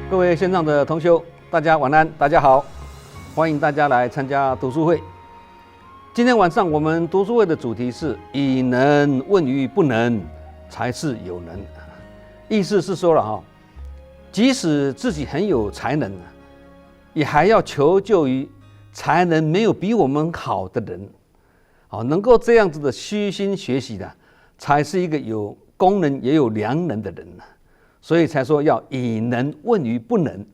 各位线上的同修，大家晚安，大家好，欢迎大家来参加读书会。今天晚上我们读书会的主题是以能问于不能，才是有能。意思是说了即使自己很有才能，也还要求救于才能没有比我们好的人。能够这样子的虚心学习的，才是一个有功能也有良能的人。所以才说要以能问于不能。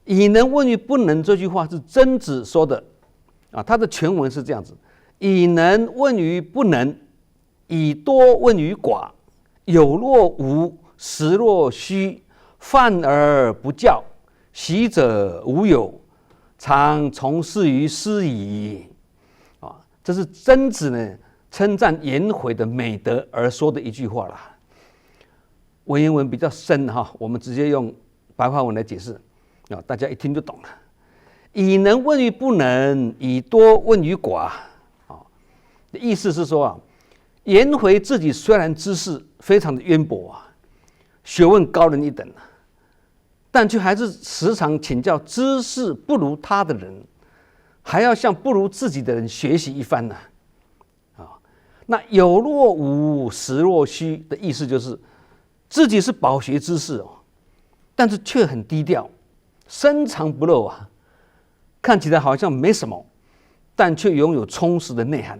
以能问于不能这句话是曾子说的他的全文是这样子：以能问于不能，以多问于寡，有若无，实若虚，犯而不教，习者无有，常从事于斯矣。这是曾子呢称赞颜回的美德而说的一句话啦。文言文比较深我们直接用白话文来解释大家一听就懂了。以能问于不能，以多问于寡意思是说颜回自己虽然知识非常的渊博学问高人一等，但却还是时常请教知识不如他的人，还要向不如自己的人学习一番那有若无，实若虚的意思就是自己是饱学之士但是却很低调，深藏不露看起来好像没什么，但却拥有充实的内涵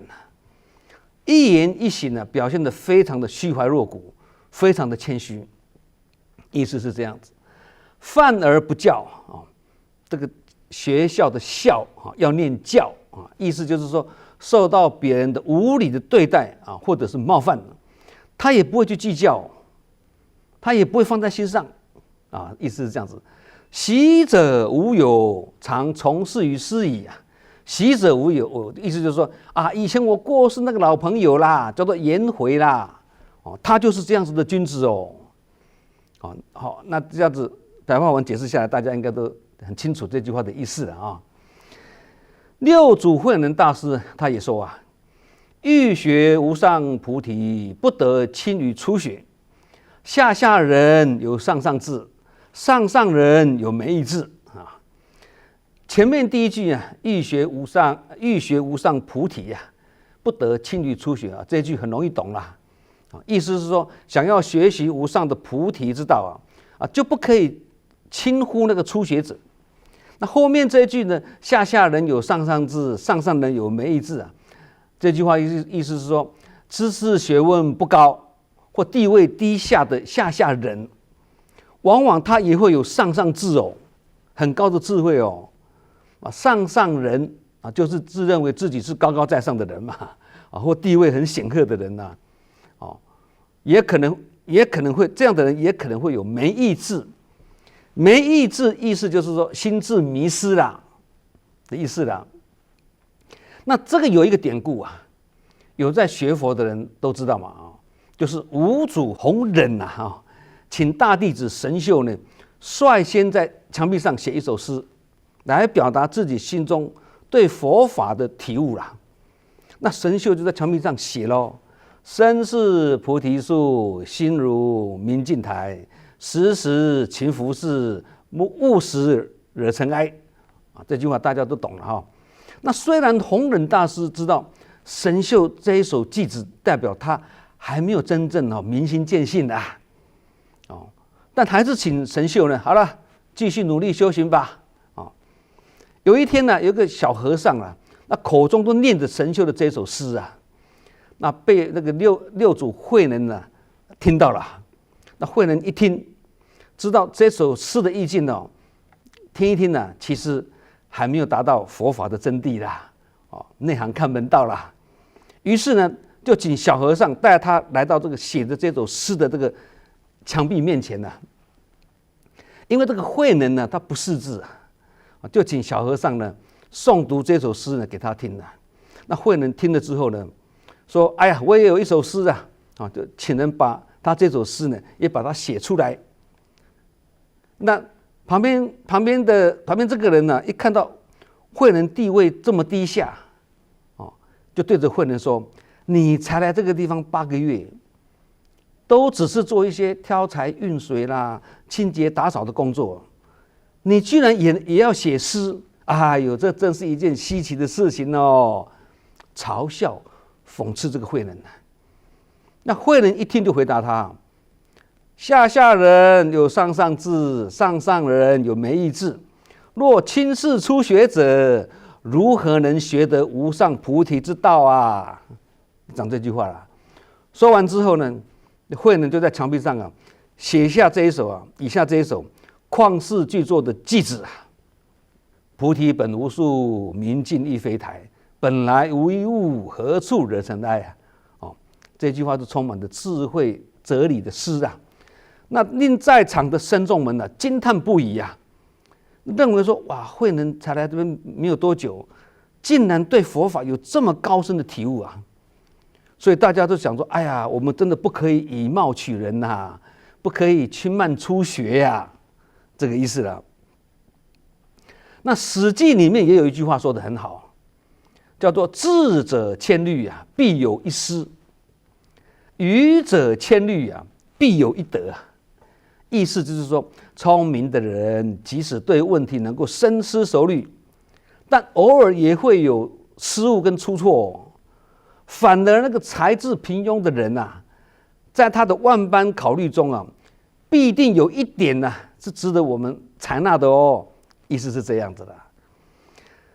一言一行表现得非常的虚怀若谷，非常的谦虚。意思是这样子：犯而不教这个学校的校要念教意思就是说受到别人的无理的对待或者是冒犯，他也不会去计较，他也不会放在心上意思是这样子。习者无有，常从事于斯矣习者无有意思就是说以前我过世那个老朋友啦，叫做颜回啦他就是这样子的君子好，那这样子白话文解释下来，大家应该都很清楚这句话的意思了六祖慧能大师他也说欲学无上菩提，不得轻于初学。下下人有上上智，上上人有没意智前面第一句欲学无上菩提不得轻于初学这句很容易懂啦意思是说，想要学习无上的菩提之道就不可以轻忽那个初学者。那后面这一句呢，下下人有上上智，上上人有没意智这句话意思是说，知识学问不高或地位低下的下下人，往往他也会有上上智很高的智慧上上人就是自认为自己是高高在上的人嘛或地位很显赫的人也可能会这样的人，也可能会有没意智。没意智意思就是说心智迷失啦的意思啦。那这个有一个典故有在学佛的人都知道嘛就是五祖弘忍请大弟子神秀呢率先在墙壁上写一首诗，来表达自己心中对佛法的体悟啦。那神秀就在墙壁上写咯：身是菩提树，心如明镜台，时时勤拂拭，勿使惹尘埃这句话大家都懂了那虽然弘忍大师知道神秀这一首偈子代表他还没有真正明心见性但还是请神秀呢，好了，继续努力修行吧有一天呢，有个小和尚那口中都念着神秀的这首诗那被那个六祖慧能听到了。那慧能一听，知道这首诗的意境听一听其实还没有达到佛法的真谛啦内行看门道啦。于是呢，就请小和尚带他来到这个写的这首诗的这个墙壁面前因为这个慧能呢，他不识字就请小和尚呢诵读这首诗呢给他听那慧能听了之后呢，说：“哎呀，我也有一首诗就请人把他这首诗呢也把它写出来。”那旁边这个人呢，一看到慧能地位这么低下就对着慧能说：“你才来这个地方8个月，都只是做一些挑柴运水啦、清洁打扫的工作，你居然也要写诗，哎呦，这真是一件稀奇的事情哦！嘲笑、讽刺这个慧能。那慧能一听就回答他：下下人有上上智，上上人有没意智。若轻视初学者，如何能学得无上菩提之道啊？讲这句话啦。说完之后呢，慧能就在墙壁上写下以下这一首旷世巨作的偈子啊：菩提本无树，明镜亦非台，本来无一物，何处惹尘埃啊！这句话是充满着智慧哲理的诗啊。那令在场的僧众们惊叹不已啊，认为说哇，慧能才来这边没有多久，竟然对佛法有这么高深的体悟啊！所以大家都想说，哎呀，我们真的不可以以貌取人呐，不可以轻慢初学呀，这个意思了。那《史记》里面也有一句话说得很好，叫做智者千虑必有一失；愚者千虑必有一得。意思就是说，聪明的人即使对问题能够深思熟虑，但偶尔也会有失误跟出错。反而那个才智平庸的人在他的万般考虑中必定有一点是值得我们采纳的哦。意思是这样子的。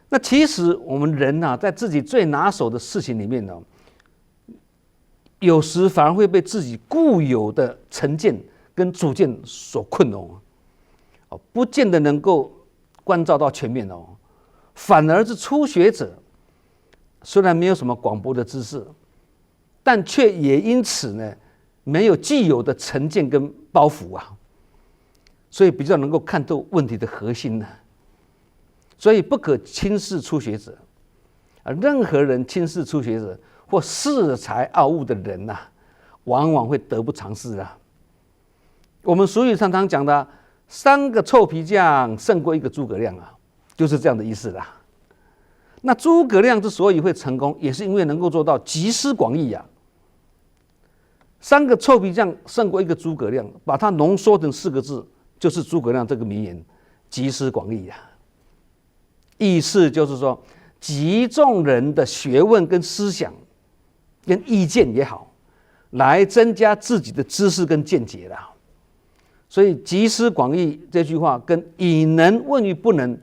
那其实我们人在自己最拿手的事情里面有时反而会被自己固有的成见跟主见所困不见得能够关照到全面反而是初学者，虽然没有什么广博的知识，但却也因此呢没有既有的成见跟包袱所以比较能够看透问题的核心所以不可轻视初学者任何人轻视初学者或恃才傲物的人往往会得不偿失我们俗语常常讲的3个臭皮匠胜过1个诸葛亮就是这样的意思啦。那诸葛亮之所以会成功，也是因为能够做到集思广益3个臭皮匠胜过1个诸葛亮，把它浓缩成4个字，就是诸葛亮这个名言：集思广益意思就是说，集众人的学问跟思想跟意见也好，来增加自己的知识跟见解啦。所以集思广益这句话跟以能问于不能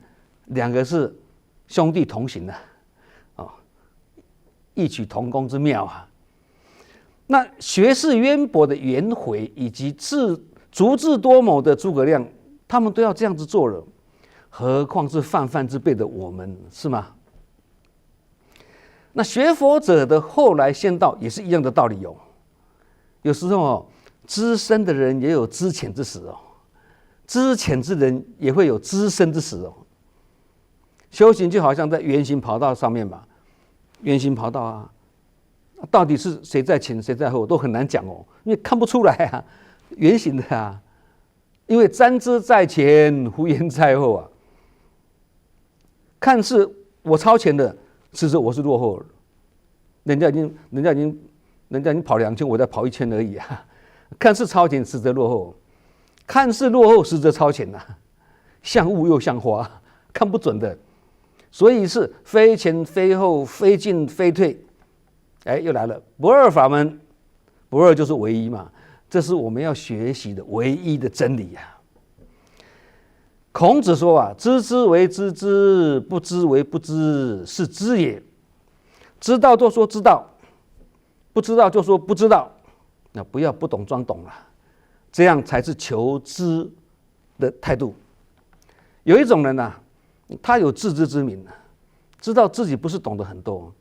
2个是兄弟同行异曲同工之妙那学识渊博的颜回以及足智多谋的诸葛亮，他们都要这样子做了，何况是泛泛之辈的我们，是吗？那学佛者的后来先到也是一样的道理有时候资深的人也有资浅之时资浅之人也会有资深之时修行就好像在圆形跑道上面嘛，圆形跑道到底是谁在前谁在后都很难讲因为看不出来圆形的因为瞻之在前，胡言在后看似我超前的，实质我是落后了。人家已经跑2圈，我再跑1圈而已看似超前，实则落后；看似落后，实则超前像雾又像花，看不准的。所以是非前非后，非进非退。又来了，不二法门，不二就是唯一嘛，这是我们要学习的唯一的真理孔子说知之为知之，不知为不知，是知也。知道就说知道，不知道就说不知道，那不要不懂装懂这样才是求知的态度。有一种人他有自知之明知道自己不是懂得很多，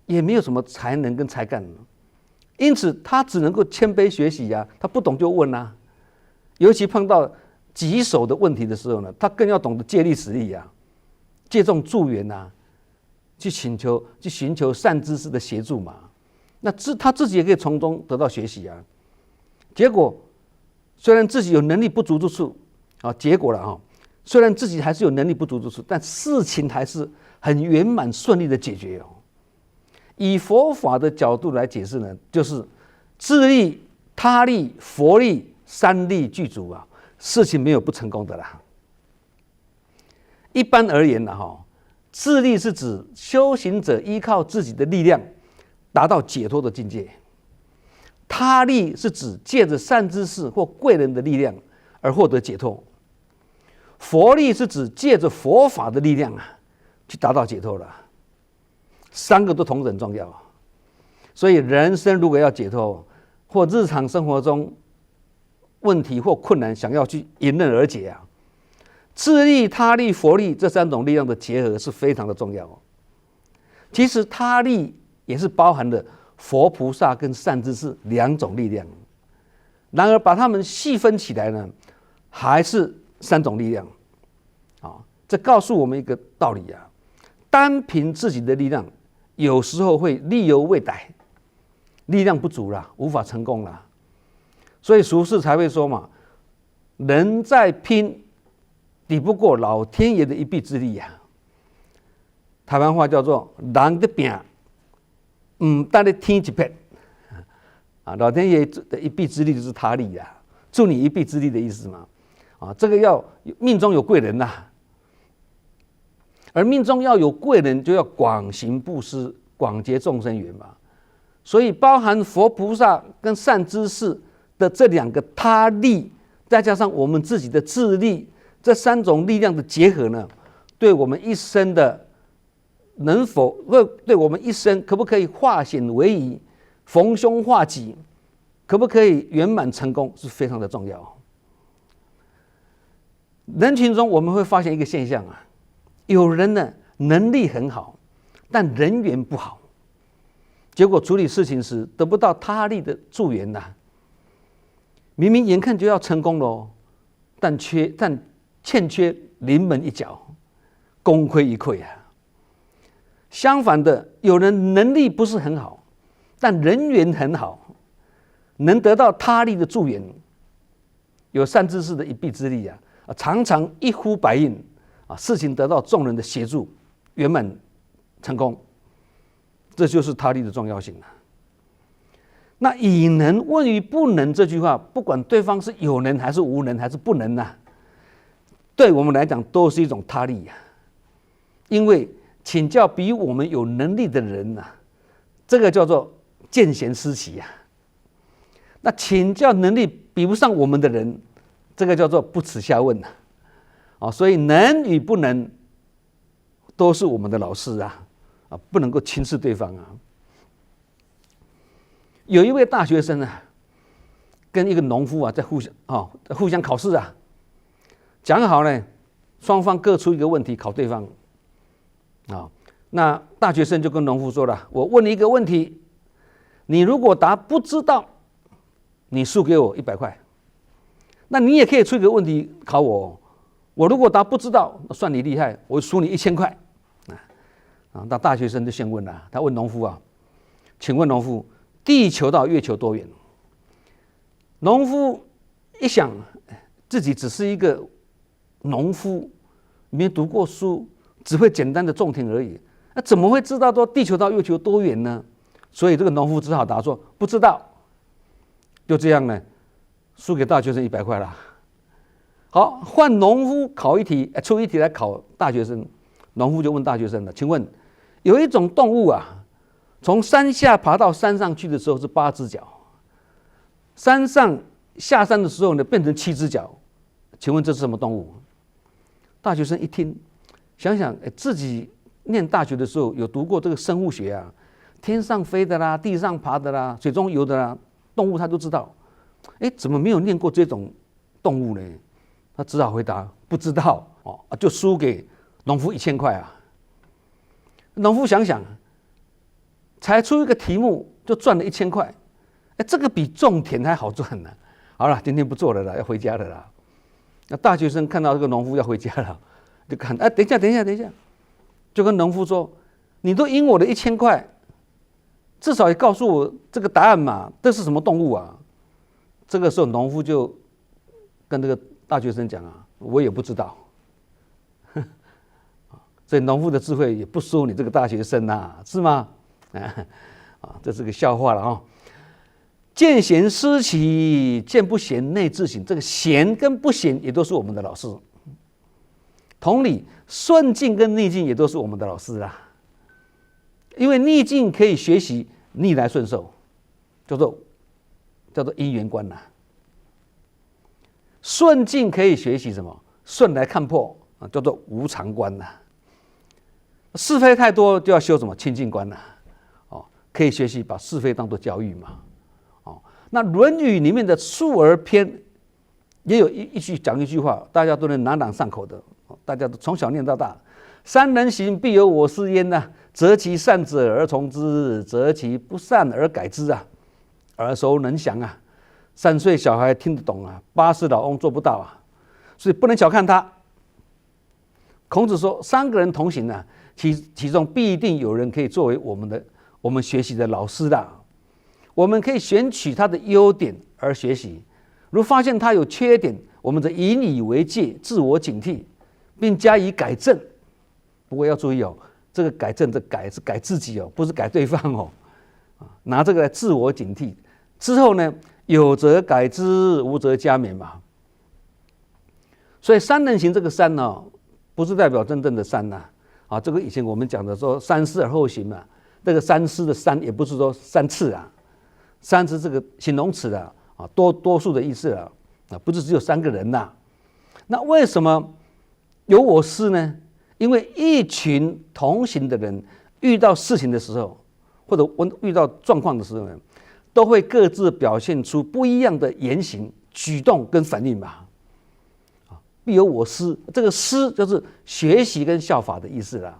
也没有什么才能跟才干，因此他只能够谦卑学习他不懂就问尤其碰到棘手的问题的时候呢，他更要懂得借力使力借重助缘去寻求善知识的协助嘛。那他自己也可以从中得到学习结果虽然自己有能力不足之处结果了虽然自己还是有能力不足之处，但事情还是很圆满顺利的解决以佛法的角度来解释呢，就是自力他力、佛力三力具足啊，事情没有不成功的啦。一般而言呢，自力是指修行者依靠自己的力量达到解脱的境界；他力是指借着善知识或贵人的力量而获得解脱；佛力是指借着佛法的力量去达到解脱了。三个都同等重要。所以人生如果要解脱，或日常生活中问题或困难想要去迎刃而解自力、他力、佛力这三种力量的结合是非常的重要。其实他力也是包含了佛菩萨跟善知识两种力量，然而把它们细分起来呢，还是三种力量。这告诉我们一个道理单凭自己的力量，有时候会力有未逮，力量不足了，无法成功了。所以俗世才会说嘛，人在拼，抵不过老天爷的一臂之力台湾话叫做人在拼，但是天一片老天爷的一臂之力就是他力助你一臂之力的意思嘛。这个要命中有贵人而命中要有贵人，就要广行布施，广结众生缘嘛。所以包含佛菩萨跟善知识的这两个他力，再加上我们自己的自力，这三种力量的结合呢，对我们一生的能否，对我们一生可不可以化险为夷，逢凶化吉，可不可以圆满成功，是非常的重要。人群中我们会发现一个现象有人呢能力很好，但人缘不好，结果处理事情时得不到他力的助缘明明眼看就要成功了但欠缺临门一脚，功亏一篑相反的，有人能力不是很好，但人缘很好，能得到他力的助缘，有善知识的一臂之力常常一呼百应事情得到众人的协助，圆满成功。这就是他力的重要性那以能问于不能这句话，不管对方是有能还是无能还是不能对我们来讲都是一种他力因为请教比我们有能力的人这个叫做见贤思齐那请教能力比不上我们的人，这个叫做不耻下问所以能与不能都是我们的老师不能够轻视对方有一位大学生跟一个农夫在互相考试讲好呢，双方各出一个问题考对方那大学生就跟农夫说了，我问你一个问题，你如果答不知道，你输给我100块，那你也可以出一个问题考我我如果答不知道，算你厉害，我输你1000块那大学生就先问了，他问农夫请问农夫，地球到月球多远？农夫一想自己只是一个农夫，没读过书，只会简单的种田而已，那怎么会知道说地球到月球多远呢？所以这个农夫只好答说不知道。就这样呢，输给大学生100块了。好，换农夫考一题，出一题来考大学生。农夫就问大学生了，请问有一种动物从山下爬到山上去的时候是8只脚，山上下山的时候呢变成7只脚，请问这是什么动物？大学生一听，想想自己念大学的时候有读过这个生物学天上飞的啦，地上爬的啦，水中游的啦，动物他都知道，怎么没有念过这种动物呢？他只好回答不知道就输给农夫1000块农夫想想，才出一个题目就赚了1000块，这个比种田还好赚呢。好了，今天不做了啦，要回家了啦。那大学生看到这个农夫要回家了，就看等一下，就跟农夫说，你都赢我的1000块，至少也告诉我这个答案嘛，这是什么动物这个时候农夫就跟这个大学生讲我也不知道。所以农夫的智慧也不输你这个大学生是吗？这是个笑话了见贤思齐，见不贤内自省。这个贤跟不贤也都是我们的老师。同理，顺境跟逆境也都是我们的老师啦。因为逆境可以学习逆来顺受，叫做因缘观呐。顺境可以学习什么？顺来看破啊，叫做无常观呐。是非太多就要修什么清净观呐。哦，可以学习把是非当作教育嘛。哦，那《论语》里面的述而篇也有讲一句话，大家都能朗朗上口的，大家都从小念到大。三人行，必有我师焉呐。择其善者而从之，择其不善而改之啊。耳熟能详啊，3岁小孩听得懂啊，80老翁做不到啊，所以不能小看他。孔子说，3个人同行啊，其中必定有人可以作为我们学习的老师的。我们可以选取他的优点而学习，如发现他有缺点，我们则引以为戒，自我警惕，并加以改正。不过要注意哦，这个改正的改是改自己哦，不是改对方哦。拿这个来自我警惕之后呢，有则改之，无则加勉嘛。所以三人行这个三呢，不是代表真正的三呐。啊，这个以前我们讲的说三思而后行嘛，这个三思的三也不是说3次啊，三是这个形容词啊，多数的意思啊，不是只有3个人呐。那为什么有我师呢？因为一群同行的人遇到事情的时候，或者遇到状况的时候呢，都会各自表现出不一样的言行、举动跟反应嘛。必有我师，这个师就是学习跟效法的意思啦。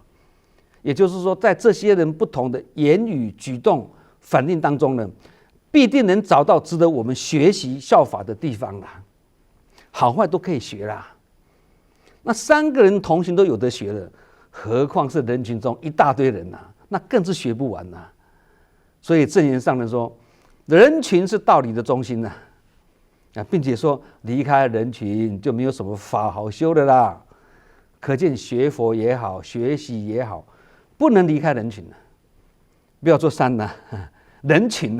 也就是说，在这些人不同的言语、举动、反应当中呢，必定能找到值得我们学习效法的地方啦。好坏都可以学啦。那3个人同行都有得学了，何况是人群中一大堆人呐，那更是学不完呐。所以正言上人说，人群是道理的中心呐，并且说离开人群就没有什么法好修的啦。可见学佛也好，学习也好，不能离开人群呐。不要说山呐，人群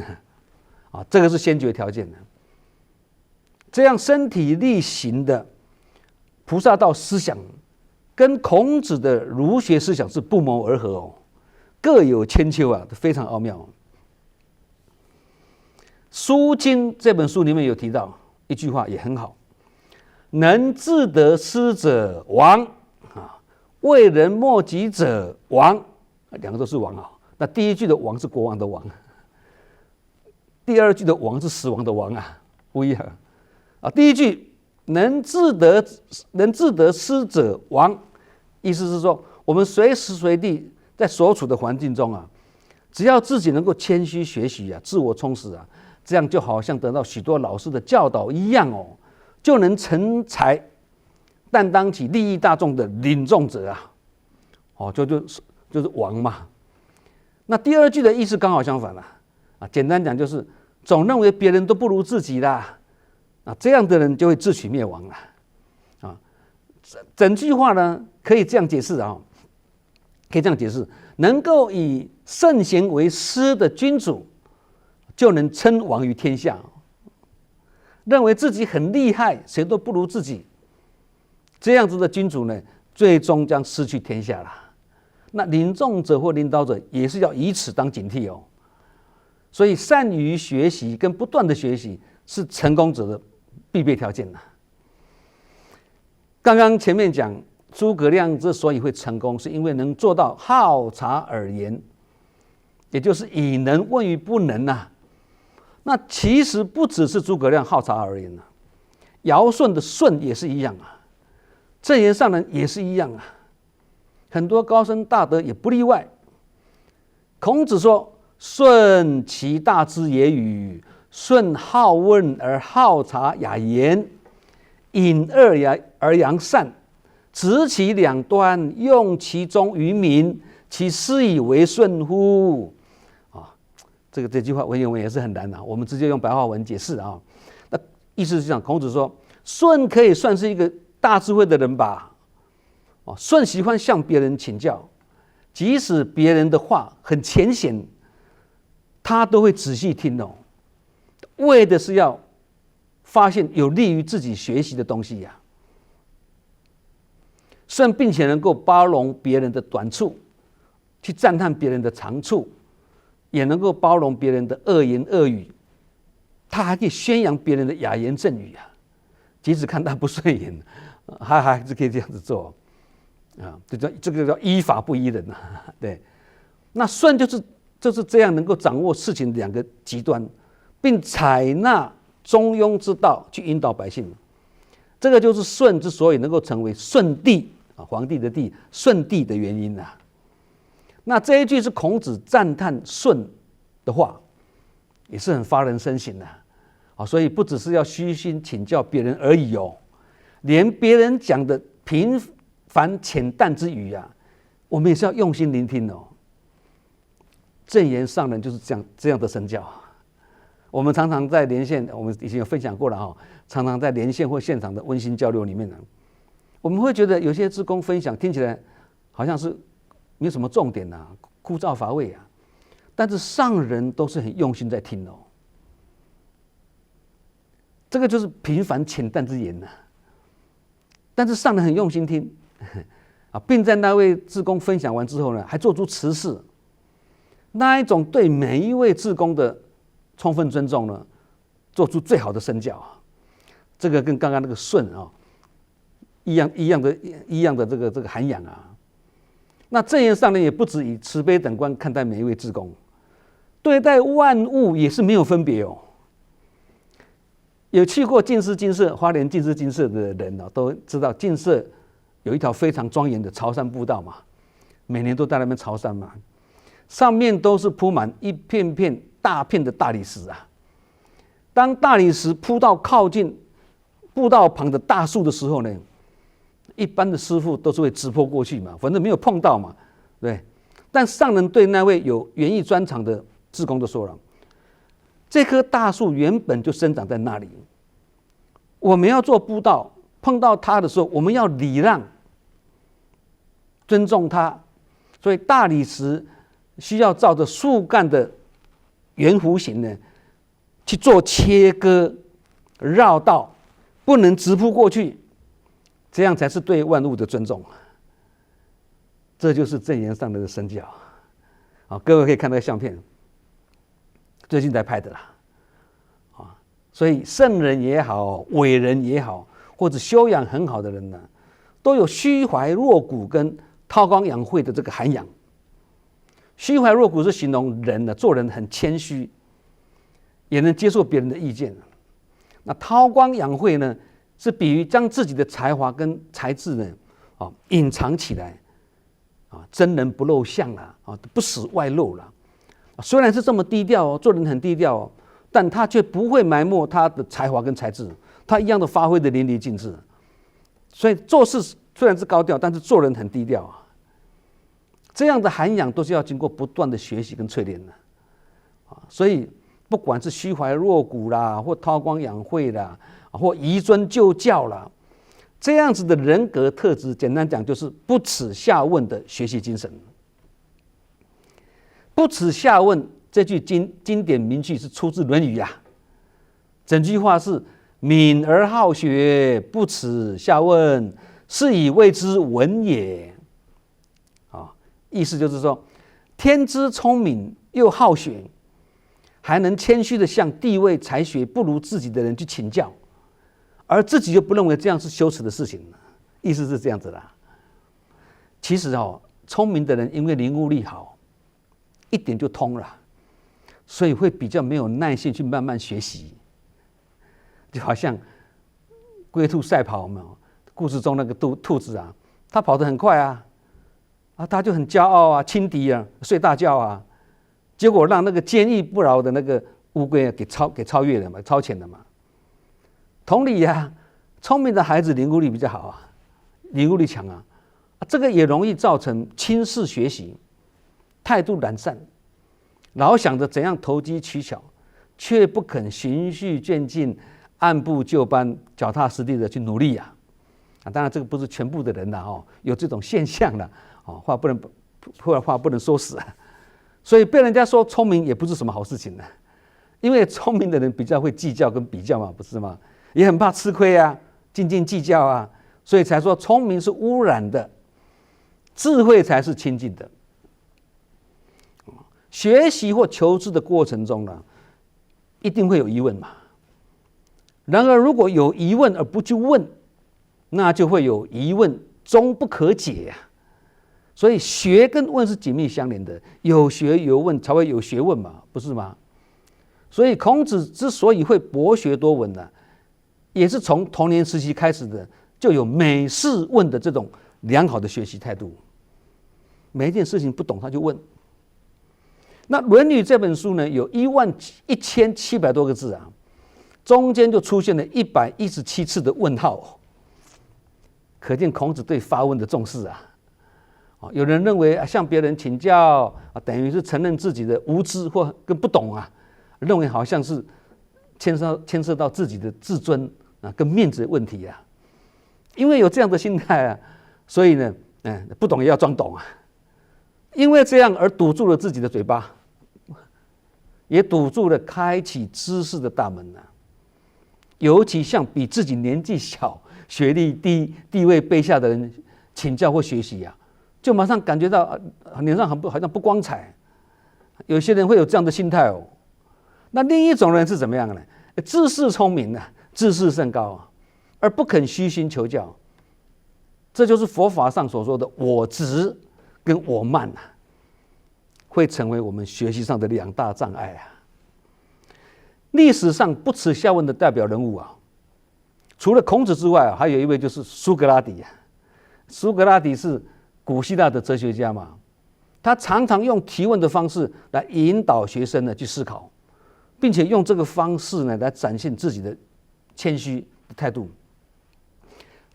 啊，这个是先决条件的。这样身体力行的菩萨道思想，跟孔子的儒学思想是不谋而合哦，各有千秋啊，非常奥妙。《书经》这本书里面有提到一句话也很好：能自得失者亡啊，为人莫及者亡。2个都是亡啊。那第一句的亡是国王的王，第2句的亡是死亡的亡啊，不一样啊。第一句能自得失者亡，意思是说，我们随时随地在所处的环境中啊，只要自己能够谦虚学习啊，自我充实啊，这样就好像得到许多老师的教导一样哦，就能成才，担当起利益大众的领众者啊，哦，就是王嘛。那第2句的意思刚好相反啦，简单讲就是总认为别人都不如自己啦。这样的人就会自取灭亡了。整句话呢可以这样解释啊，可以这样解释：能够以圣贤为师的君主，就能称王于天下。认为自己很厉害，谁都不如自己，这样子的君主呢，最终将失去天下了。那领众者或领导者也是要以此当警惕哦。所以善于学习跟不断的学习是成功者的必备条件呐。刚刚前面讲诸葛亮之所以会成功，是因为能做到好察而言，也就是以能问于不能呐。那其实不只是诸葛亮好察而言呐，尧舜的舜也是一样啊，正言上人也是一样啊，很多高僧大德也不例外。孔子说：“舜其大之也与？舜好问而好察雅言，隐恶而扬善，执其两端，用其中于民，其斯以为舜乎？”这句话文言文也是很难的，我们直接用白话文解释啊。那意思是讲，孔子说，舜可以算是一个大智慧的人吧？舜喜欢向别人请教，即使别人的话很浅显，他都会仔细听哦。为的是要发现有利于自己学习的东西呀。顺并且能够包容别人的短处，去赞叹别人的长处，也能够包容别人的恶言恶语，他还可以宣扬别人的雅言正语啊。即使看他不顺眼，他还是可以这样子做啊。这个叫依法不依人啊。对，那顺就是这样能够掌握事情两个极端，并采纳中庸之道去引导百姓。这个就是舜之所以能够成为舜帝啊，皇帝的帝，舜帝的原因啊。那这一句是孔子赞叹舜的话，也是很发人深省的啊。所以不只是要虚心请教别人而已哦，连别人讲的平凡浅淡之语啊，我们也是要用心聆听哦。正言上人就是这样的身教。我们常常在连线，我们以前有分享过了哈，常常在连线或现场的温馨交流里面呢，我们会觉得有些志工分享听起来好像是没有什么重点啊，枯燥乏味啊，但是上人都是很用心在听哦。这个就是平凡浅淡之言呐，但是上人很用心听啊，并在那位志工分享完之后呢，还做出辞示，那一种对每一位志工的充分尊重呢，做出最好的身教啊。这个跟刚刚那个舜啊一样的这个涵养啊。那正言上人也不止以慈悲等观看待每一位志工，对待万物也是没有分别哦。有去过净思精舍、花莲净思精舍的人呢，都知道净舍有一条非常庄严的朝山步道嘛，每年都在那边朝山嘛，上面都是铺满一片片大片的大理石啊。当大理石铺到靠近步道旁的大树的时候呢，一般的师父都是会直扑过去嘛，反正没有碰到嘛，对。但上人对那位有园艺专长的志工就说了，这棵大树原本就生长在那里，我们要做步道，碰到它的时候，我们要礼让、尊重它，所以大理石需要照着树干的圆弧形呢去做切割、绕道，不能直扑过去，这样才是对万物的尊重。这就是正言上人的身教。好，各位可以看那个相片，最近才拍的啦。所以圣人也好，伟人也好，或者修养很好的人呢，都有虚怀若谷跟韬光养晦的这个涵养。虚怀若谷是形容人呢，做人很谦虚，也能接受别人的意见。那韬光养晦呢，是比喻将自己的才华跟才智呢，隐藏起来，真人不露相啦，不使外露啦。虽然是这么低调哦，做人很低调哦，但他却不会埋没他的才华跟才智，他一样的发挥的淋漓尽致。所以做事虽然是高调，但是做人很低调啊。这样的涵养都是要经过不断的学习跟淬炼的。所以不管是虚怀若谷啦，或韬光养晦啦，或移尊就教啦，这样子的人格特质，简单讲就是不耻下问的学习精神。不耻下问这句经典名句是出自《论语》啊，整句话是敏而好学，不耻下问，是以谓之文也。意思就是说，天资聪明又好学，还能谦虚的向地位才学不如自己的人去请教，而自己又不认为这样是羞耻的事情，意思是这样子啦。其实聪明的人因为领悟力好，一点就通了，所以会比较没有耐心去慢慢学习。就好像龟兔赛跑嘛，故事中那个兔子啊，它跑得很快啊，他就很骄傲啊，轻敌啊，睡大觉啊，结果让那个坚毅不挠的那个乌龟给超越了嘛，超前了嘛。同理啊，聪明的孩子领悟力比较好啊，领悟力强啊，这个也容易造成轻视学习，态度懒散，老想着怎样投机取巧，却不肯循序渐进，按部就班，脚踏实地的去努力啊。当然这个不是全部的人啦，有这种现象啦。话不能说死啊，所以被人家说聪明也不是什么好事情呢，因为聪明的人比较会计较跟比较嘛，不是吗？也很怕吃亏啊，斤斤计较啊，所以才说聪明是污染的，智慧才是清净的。学习或求知的过程中呢，一定会有疑问嘛。然而，如果有疑问而不去问，那就会有疑问终不可解啊。所以学跟问是紧密相连的，有学有问才会有学问嘛，不是吗？所以孔子之所以会博学多闻呢，也是从童年时期开始的，就有每事问的这种良好的学习态度。每一件事情不懂他就问。那《论语》这本书呢，有11700多个字啊，中间就出现了117次的问号，可见孔子对发问的重视啊。有人认为向别人请教等于是承认自己的无知或跟不懂啊，认为好像是牵涉到自己的自尊啊跟面子的问题啊。因为有这样的心态啊，所以呢，不懂也要装懂啊。因为这样而堵住了自己的嘴巴，也堵住了开启知识的大门啊。尤其向比自己年纪小、学历低、地位卑下的人请教或学习啊，就马上感觉到脸上好像不光彩。有些人会有这样的心态哦。那另一种人是怎么样呢？自恃聪明啊，自视甚高啊，而不肯虚心求教。这就是佛法上所说的我执跟我慢啊，会成为我们学习上的2大障碍啊。历史上不耻下问的代表人物啊，除了孔子之外啊，还有一位就是苏格拉底啊。苏格拉底是古希腊的哲学家嘛，他常常用提问的方式来引导学生呢去思考，并且用这个方式呢来展现自己的谦虚的态度。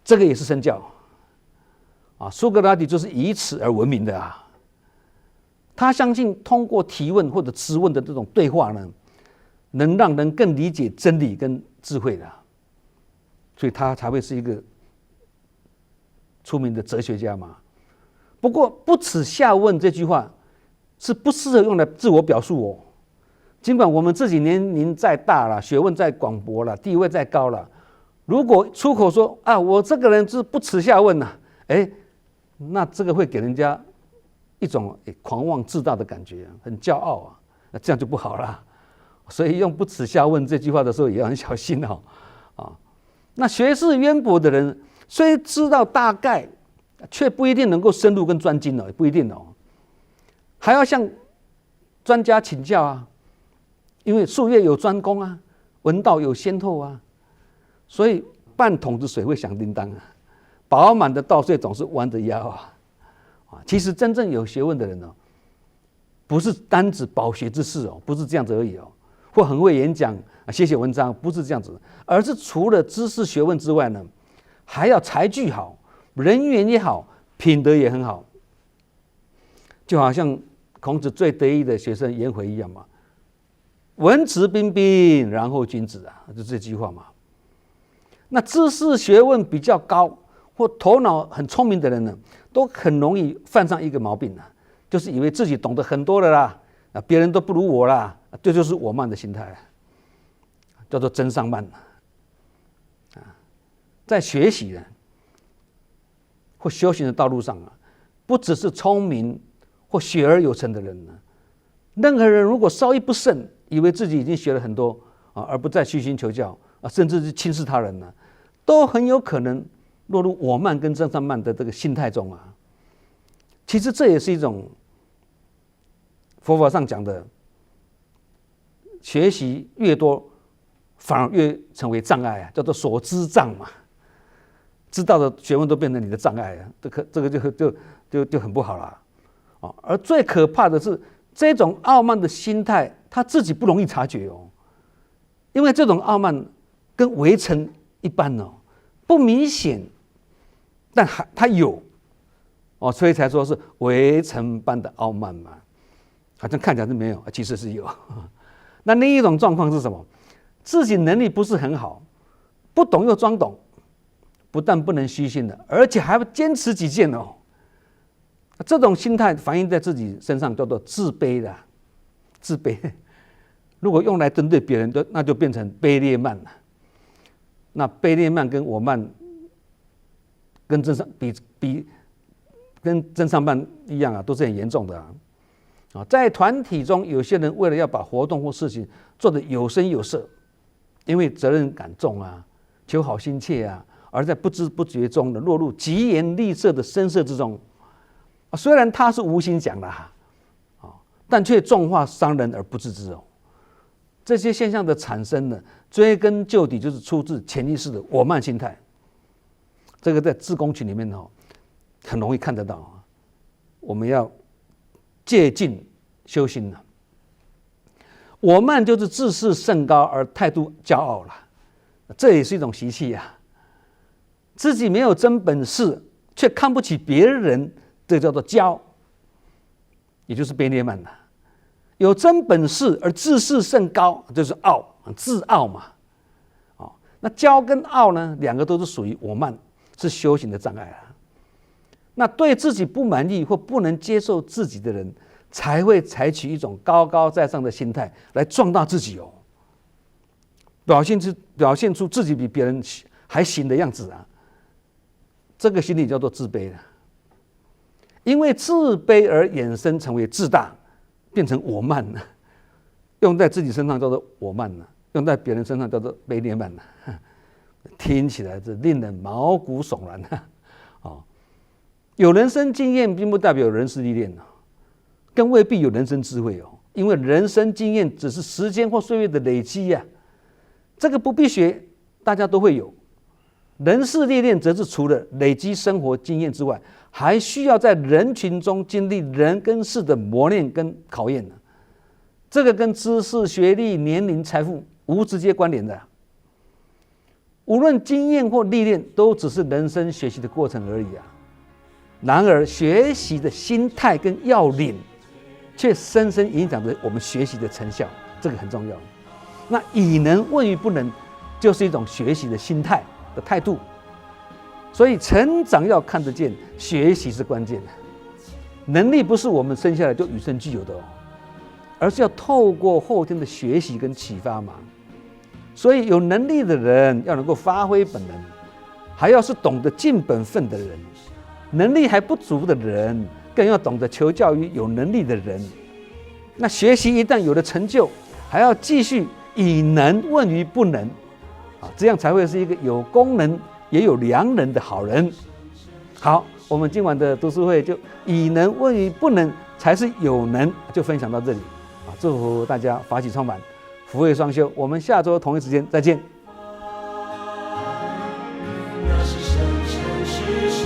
这个也是身教啊，苏格拉底就是以此而闻名的啊。他相信通过提问或者质问的这种对话呢，能让人更理解真理跟智慧的，所以他才会是一个出名的哲学家嘛。不过不耻下问这句话是不适合用来自我表述哦。尽管我们自己年龄再大了，学问再广博了，地位再高了，如果出口说啊，我这个人是不耻下问呐，那这个会给人家一种狂妄自大的感觉，很骄傲啊，那这样就不好了。所以用不耻下问这句话的时候也要很小心哦。那学识渊博的人虽知道大概，却不一定能够深入跟专精哦，也不一定哦。还要向专家请教啊，因为术业有专攻啊，文道有先后啊，所以半桶子水会响叮当啊，饱满的稻穗总是弯着腰啊。其实真正有学问的人哦，不是单指饱学之士哦，不是这样子而已哦，或很会演讲、写文章，不是这样子，而是除了知识学问之外呢，还要才具好，人缘也好，品德也很好。就好像孔子最得意的学生颜回一样嘛，文质彬彬，然后君子啊，就这句话嘛。那知识学问比较高或头脑很聪明的人呢，都很容易犯上一个毛病啊，就是以为自己懂得很多了啦，别人都不如我啦，这就是我慢的心态，叫做真上慢在学习的或修行的道路上啊，不只是聪明或学而有成的人呢，任何人如果稍一不慎，以为自己已经学了很多而不再虚心求教甚至是轻视他人呢，都很有可能落入我慢跟真上慢的这个心态中啊。其实这也是一种佛法上讲的，学习越多反而越成为障碍啊，叫做所知障嘛。知道的学问都变成你的障碍啊，这个就很不好了而最可怕的是这种傲慢的心态，他自己不容易察觉哦，因为这种傲慢跟微尘一般哦，不明显，但他有所以才说是微尘般的傲慢嘛，好像看起来是没有，其实是有。那另一种状况是什么？自己能力不是很好，不懂又装懂，不但不能虚心的，而且还要坚持己见哦。这种心态反映在自己身上，叫做自卑的，自卑。如果用来针对别人，那就变成卑劣慢了。那卑劣慢跟我慢，跟跟真上慢一样啊，都是很严重的啊。在团体中，有些人为了要把活动或事情做得有声有色，因为责任感重啊，求好心切啊，而在不知不觉中的落入疾言厉色的声色之中。虽然他是无心讲的但却重话伤人而不自知哦。这些现象的产生呢，追根究底就是出自潜意识的我慢心态。这个在志工群里面很容易看得到。我们要戒禁修心了。我慢就是自视甚高而态度骄傲了，这也是一种习气啊。自己没有真本事，却看不起别人，这叫做骄，也就是卑劣慢了。有真本事而自视甚高，就是傲，自傲嘛。那骄跟傲呢，两个都是属于我慢，是修行的障碍啊。那对自己不满意或不能接受自己的人，才会采取一种高高在上的心态来壮大自己哦，表现出自己比别人还行的样子啊。这个心理叫做自卑了，因为自卑而衍生成为自大，变成我慢了。用在自己身上叫做我慢了，用在别人身上叫做卑劣慢了。听起来是令人毛骨悚然有人生经验并不代表有人事历练更未必有人生智慧因为人生经验只是时间或岁月的累积这个不必学，大家都会有。人事历练则是除了累积生活经验之外，还需要在人群中经历人跟事的磨练跟考验这个跟知识、学历、年龄、财富无直接关联的。无论经验或历练，都只是人生学习的过程而已然而，学习的心态跟要领，却深深影响着我们学习的成效，这个很重要。那以能问于不能，就是一种学习的心态的态度。所以，成长要看得见，学习是关键的。能力不是我们生下来就与生俱有的而是要透过后天的学习跟启发嘛。所以，有能力的人要能够发挥本能，还要是懂得尽本分的人。能力还不足的人，更要懂得求教于有能力的人。那学习一旦有了成就，还要继续以能问于不能，这样才会是一个有功能也有良能的好人。好，我们今晚的读书会就以能问于不能才是有能，就分享到这里。祝福大家法喜充满，福慧双修。我们下周同一时间再见。那是生生世世